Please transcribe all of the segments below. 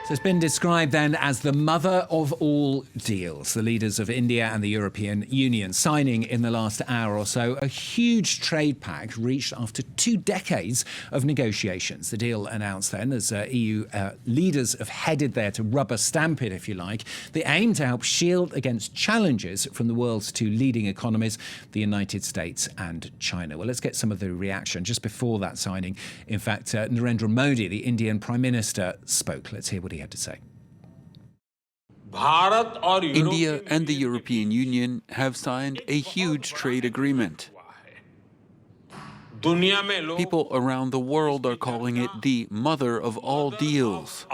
So it's been described then as the mother of all deals. The leaders of India and the European Union signing in the last hour or so a huge trade pact reached after 2 decades of negotiations. The deal announced then as EU leaders have headed there to rubber stamp it, if you like. The aim to help shield against challenges from the world's 2 leading economies, the United States and China. Well, let's get some of the reaction just before that signing. In fact, Narendra Modi, the Indian Prime Minister, spoke. Let's hear what he had to say. India and the European Union have signed a huge trade agreement. People around the world are calling it the mother of all deals.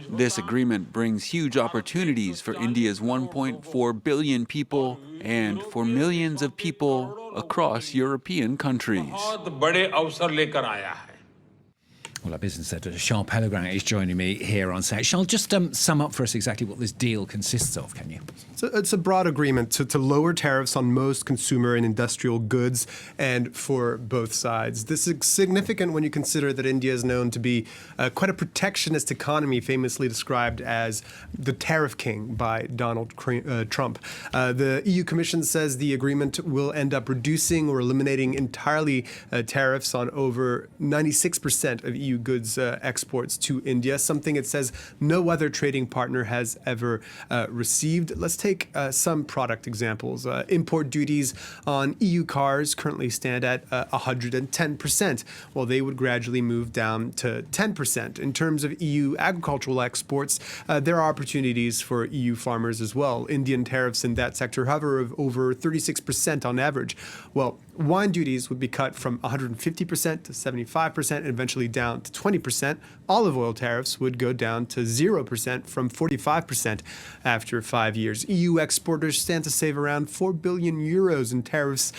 This agreement brings huge opportunities for India's 1.4 billion people and for millions of people across European countries. Well, our business editor, Charles Pellegrin, is joining me here on set. Charles, just sum up for us exactly what this deal consists of, can you? It's a broad agreement to lower tariffs on most consumer and industrial goods, and for both sides. This is significant when you consider that India is known to be quite a protectionist economy, famously described as the tariff king by Donald Trump. The EU Commission says the agreement will end up reducing or eliminating entirely tariffs on over 96% of EU goods exports to India, something it says no other trading partner has ever received. Let's take some product examples. Import duties on EU cars currently stand at 110%, while they would gradually move down to 10%. In terms of EU agricultural exports, there are opportunities for EU farmers as well. Indian tariffs in that sector hover of over 36% on average. Well, wine duties would be cut from 150% to 75% and eventually down to 20%. Olive oil tariffs would go down to 0% from 45% after 5 years. EU exporters stand to save around 4 billion euros in tariffs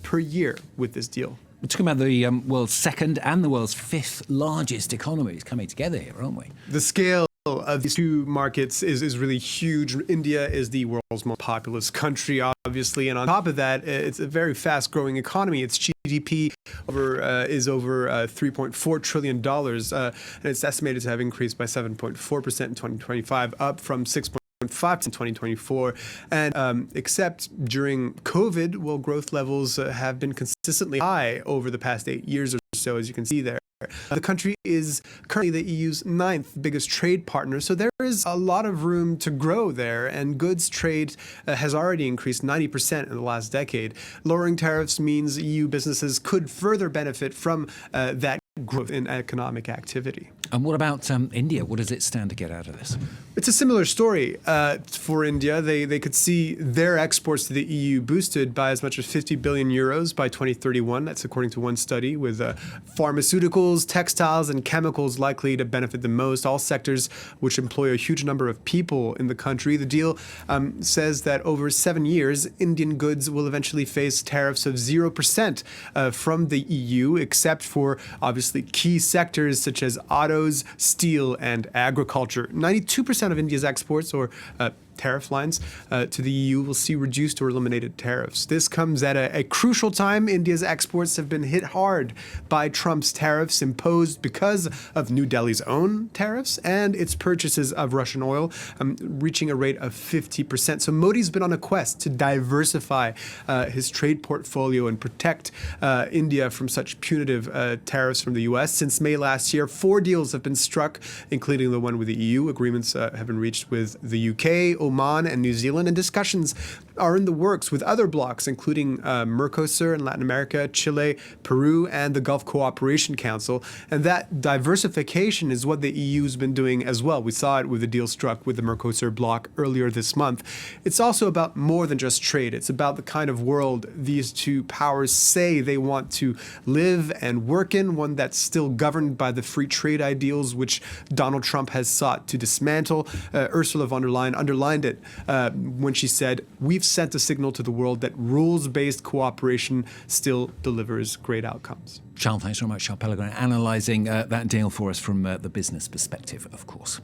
per year with this deal. We're talking about the world's 2nd and the world's 5th largest economies coming together here, aren't we? The scale of these 2 markets is really huge. India is the world's most populous country, obviously, and on top of that, it's a very fast-growing economy. Its GDP is over $3.4 trillion, and it's estimated to have increased by 7.4% in 2025, up from 6.5% in 2024. And except during COVID, well, growth levels have been consistently high over the past 8 years or so, as you can see there. The country is currently the EU's 9th biggest trade partner, so there is a lot of room to grow there, and goods trade has already increased 90% in the last decade. Lowering tariffs means EU businesses could further benefit from that growth in economic activity. And what about India? What does it stand to get out of this? It's a similar story for India. They could see their exports to the EU boosted by as much as 50 billion euros by 2031. That's according to one study, with pharmaceuticals, textiles, and chemicals likely to benefit the most, all sectors which employ a huge number of people in the country. The deal says that over 7 years, Indian goods will eventually face tariffs of 0% from the EU, except for obviously key sectors such as autos, steel, and agriculture. 92% of India's exports, or tariff lines to the EU, will see reduced or eliminated tariffs. This comes at a crucial time. India's exports have been hit hard by Trump's tariffs imposed because of New Delhi's own tariffs and its purchases of Russian oil, reaching a rate of 50%. So Modi's been on a quest to diversify his trade portfolio and protect India from such punitive tariffs from the US. Since May last year, 4 deals have been struck, including the one with the EU. Agreements have been reached with the UK, Oman, and New Zealand, and discussions are in the works with other blocs, including Mercosur in Latin America, Chile, Peru, and the Gulf Cooperation Council. And that diversification is what the EU's been doing as well. We saw it with the deal struck with the Mercosur bloc earlier this month. It's also about more than just trade. It's about the kind of world these 2 powers say they want to live and work in, one that's still governed by the free trade ideals which Donald Trump has sought to dismantle. Ursula von der Leyen underlined it when she said, "We've sent a signal to the world that rules-based cooperation still delivers great outcomes." Charles, thanks very much. Charles Pellegrin analysing that deal for us from the business perspective, of course.